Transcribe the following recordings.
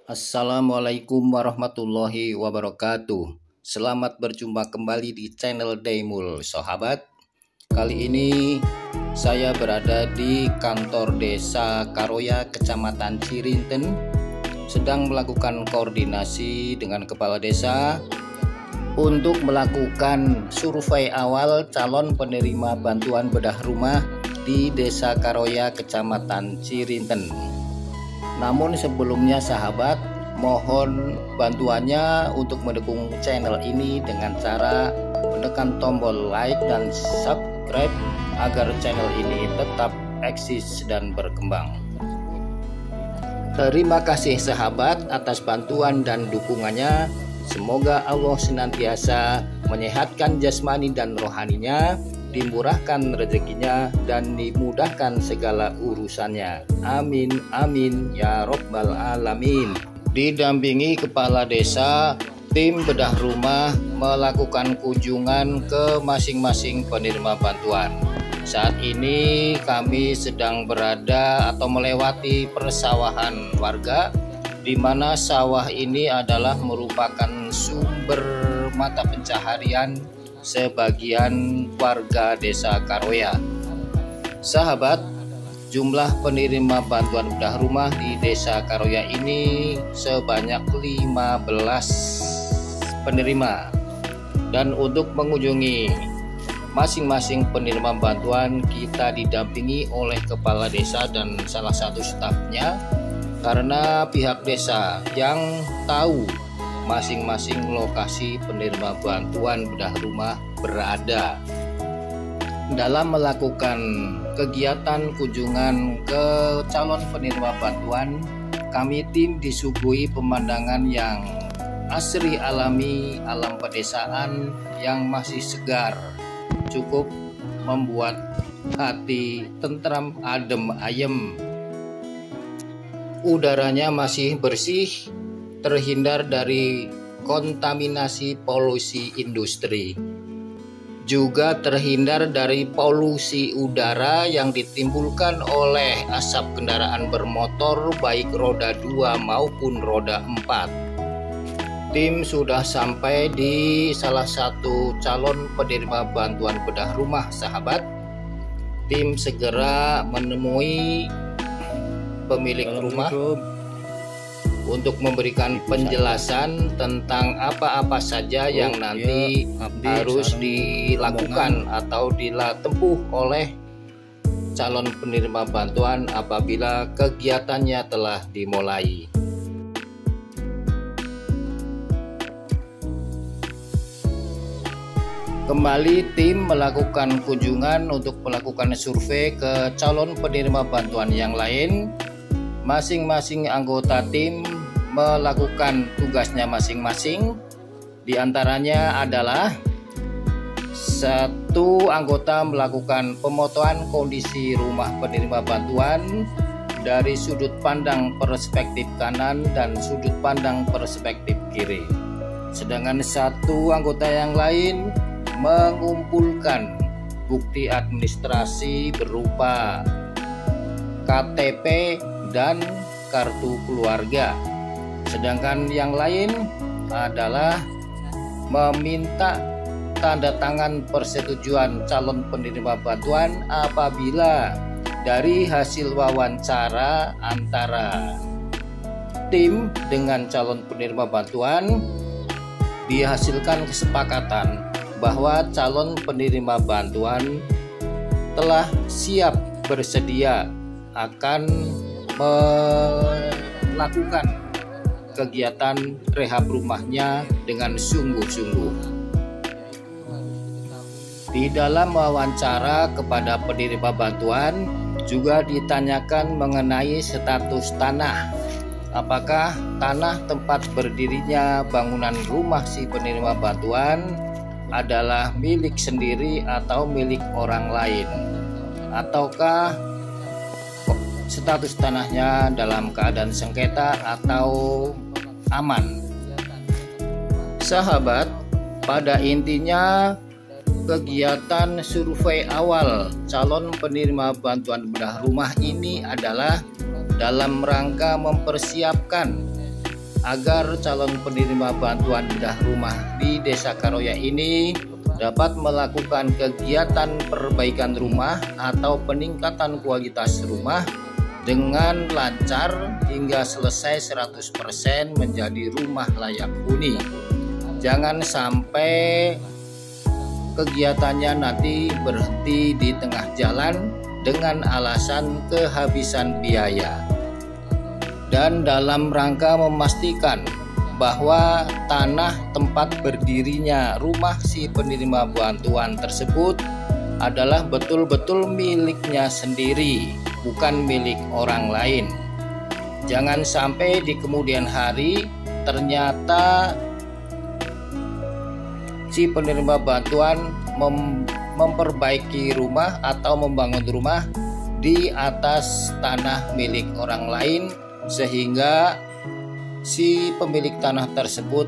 Assalamualaikum warahmatullahi wabarakatuh. Selamat berjumpa kembali di channel Daimul Sahabat. Kali ini saya berada di kantor Desa Karoya, Kecamatan Cirinten, sedang melakukan koordinasi dengan kepala desa untuk melakukan survei awal calon penerima bantuan bedah rumah di Desa Karoya, Kecamatan Cirinten. Namun sebelumnya sahabat, mohon bantuannya untuk mendukung channel ini dengan cara menekan tombol like dan subscribe agar channel ini tetap eksis dan berkembang. Terima kasih sahabat atas bantuan dan dukungannya. Semoga Allah senantiasa menyehatkan jasmani dan rohaninya, dimurahkan rezekinya, dan dimudahkan segala urusannya. Amin amin ya robbal alamin. Didampingi kepala desa, tim bedah rumah melakukan kunjungan ke masing-masing penerima bantuan. Saat ini kami sedang berada atau melewati persawahan warga, di mana sawah ini adalah merupakan sumber mata pencaharian sebagian warga Desa Karoya. Sahabat, jumlah penerima bantuan bedah rumah di Desa Karoya ini sebanyak 15 penerima. Dan untuk mengunjungi masing-masing penerima bantuan, kita didampingi oleh kepala desa dan salah satu stafnya, karena pihak desa yang tahu masing-masing lokasi penerima bantuan bedah rumah berada. Dalam melakukan kegiatan kunjungan ke calon penerima bantuan, kami tim disuguhi pemandangan yang asri alami, alam pedesaan yang masih segar, cukup membuat hati tentram, adem ayem. Udaranya masih bersih, terhindar dari kontaminasi polusi industri, juga terhindar dari polusi udara yang ditimbulkan oleh asap kendaraan bermotor baik roda 2 maupun roda 4. Tim sudah sampai di salah satu calon penerima bantuan bedah rumah sahabat. Tim segera menemui pemilik rumah untuk memberikan penjelasan tentang apa-apa saja yang nanti harus dilakukan atau ditempuh oleh calon penerima bantuan apabila kegiatannya telah dimulai. Kembali tim melakukan kunjungan untuk melakukan survei ke calon penerima bantuan yang lain. Masing-masing anggota tim melakukan tugasnya masing-masing. Di antaranya adalah satu anggota melakukan pemotoan kondisi rumah penerima bantuan dari sudut pandang perspektif kanan dan sudut pandang perspektif kiri. Sedangkan satu anggota yang lain mengumpulkan bukti administrasi berupa KTP dan kartu keluarga. Sedangkan yang lain adalah meminta tanda tangan persetujuan calon penerima bantuan apabila dari hasil wawancara antara tim dengan calon penerima bantuan dihasilkan kesepakatan bahwa calon penerima bantuan telah siap bersedia akan melakukan kegiatan rehab rumahnya dengan sungguh-sungguh. Di dalam wawancara kepada penerima bantuan juga ditanyakan mengenai status tanah. Apakah tanah tempat berdirinya bangunan rumah si penerima bantuan adalah milik sendiri atau milik orang lain, ataukah status tanahnya dalam keadaan sengketa atau aman. Sahabat, pada intinya kegiatan survei awal calon penerima bantuan bedah rumah ini adalah dalam rangka mempersiapkan agar calon penerima bantuan bedah rumah di Desa Karoya ini dapat melakukan kegiatan perbaikan rumah atau peningkatan kualitas rumah dengan lancar hingga selesai 100% menjadi rumah layak huni. Jangan sampai kegiatannya nanti berhenti di tengah jalan dengan alasan kehabisan biaya. Dan dalam rangka memastikan bahwa tanah tempat berdirinya rumah si penerima bantuan tersebut adalah betul-betul miliknya sendiri, bukan milik orang lain. Jangan sampai di kemudian hari ternyata si penerima bantuan memperbaiki rumah atau membangun rumah di atas tanah milik orang lain, sehingga si pemilik tanah tersebut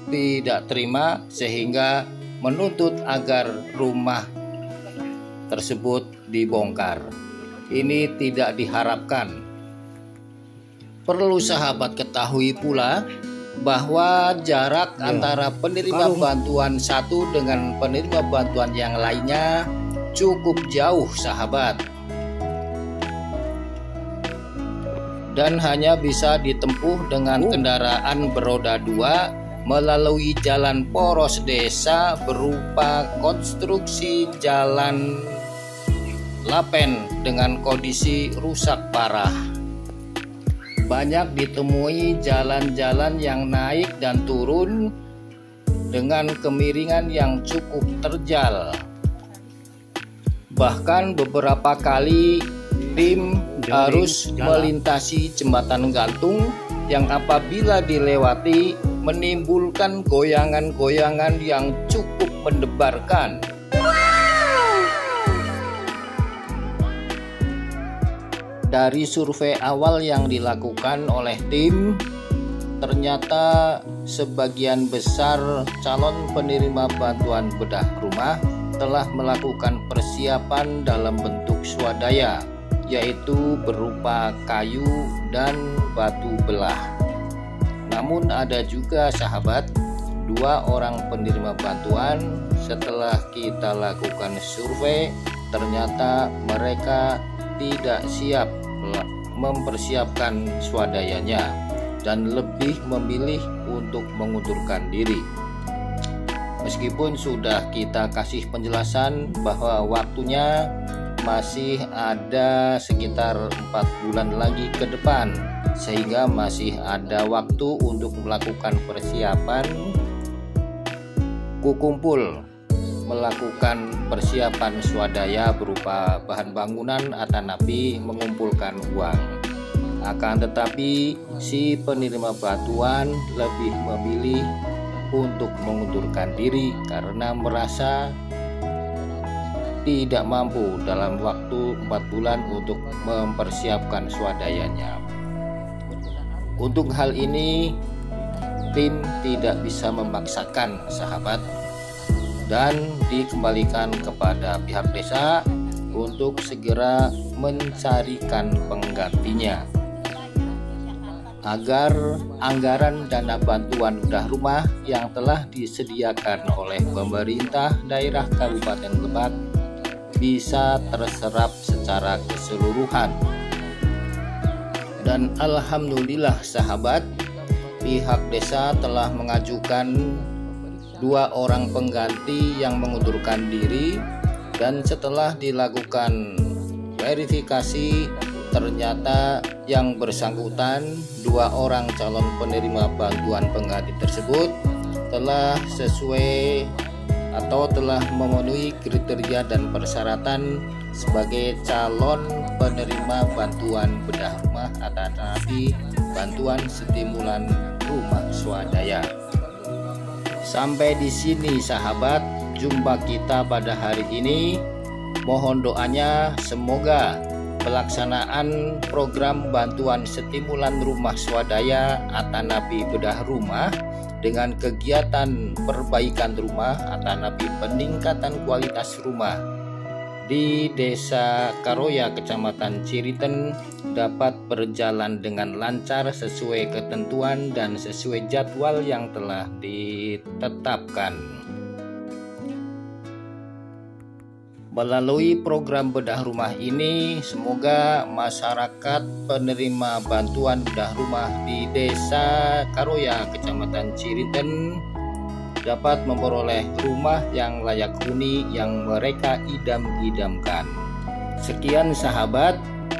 tidak terima sehingga menuntut agar rumah tersebut dibongkar. Ini tidak diharapkan. Perlu sahabat ketahui pula bahwa jarak antara penerima bantuan satu dengan penerima bantuan yang lainnya cukup jauh sahabat, dan hanya bisa ditempuh dengan kendaraan beroda 2 melalui jalan poros desa berupa konstruksi jalan lapen dengan kondisi rusak parah. Banyak ditemui jalan-jalan yang naik dan turun dengan kemiringan yang cukup terjal. Bahkan beberapa kali tim harus melintasi jembatan gantung yang apabila dilewati menimbulkan goyangan-goyangan yang cukup mendebarkan. Dari survei awal yang dilakukan oleh tim, ternyata sebagian besar calon penerima bantuan bedah rumah telah melakukan persiapan dalam bentuk swadaya, yaitu berupa kayu dan batu belah. Namun ada juga sahabat, 2 orang penerima bantuan setelah kita lakukan survei ternyata mereka tidak siap mempersiapkan swadayanya dan lebih memilih untuk mengundurkan diri. Meskipun sudah kita kasih penjelasan bahwa waktunya masih ada sekitar 4 bulan lagi ke depan, sehingga masih ada waktu untuk melakukan persiapan kukumpul, melakukan persiapan swadaya berupa bahan bangunan atanapi mengumpulkan uang. Akan tetapi si penerima bantuan lebih memilih untuk mengundurkan diri karena merasa tidak mampu dalam waktu 4 bulan untuk mempersiapkan swadayanya. Untuk hal ini tim tidak bisa memaksakan sahabat, dan dikembalikan kepada pihak desa untuk segera mencarikan penggantinya agar anggaran dana bantuan bedah rumah yang telah disediakan oleh pemerintah daerah Kabupaten Lebak bisa terserap secara keseluruhan. Dan alhamdulillah sahabat, pihak desa telah mengajukan 2 orang pengganti yang mengundurkan diri, dan setelah dilakukan verifikasi ternyata yang bersangkutan 2 orang calon penerima bantuan pengganti tersebut telah sesuai atau telah memenuhi kriteria dan persyaratan sebagai calon penerima bantuan bedah rumah atau bantuan stimulan rumah swadaya. Sampai di sini sahabat jumpa kita pada hari ini. Mohon doanya semoga pelaksanaan program bantuan stimulan rumah swadaya atanapi bedah rumah dengan kegiatan perbaikan rumah atanapi peningkatan kualitas rumah di Desa Karoya, Kecamatan Cirinten dapat berjalan dengan lancar sesuai ketentuan dan sesuai jadwal yang telah ditetapkan. Melalui program bedah rumah ini, semoga masyarakat penerima bantuan bedah rumah di Desa Karoya, Kecamatan Cirinten dapat memperoleh rumah yang layak huni yang mereka idam-idamkan. Sekian sahabat,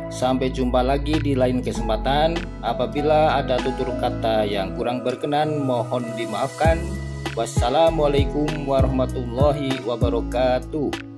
sampai jumpa lagi di lain kesempatan. Apabila ada tutur kata yang kurang berkenan, mohon dimaafkan. Wassalamualaikum warahmatullahi wabarakatuh.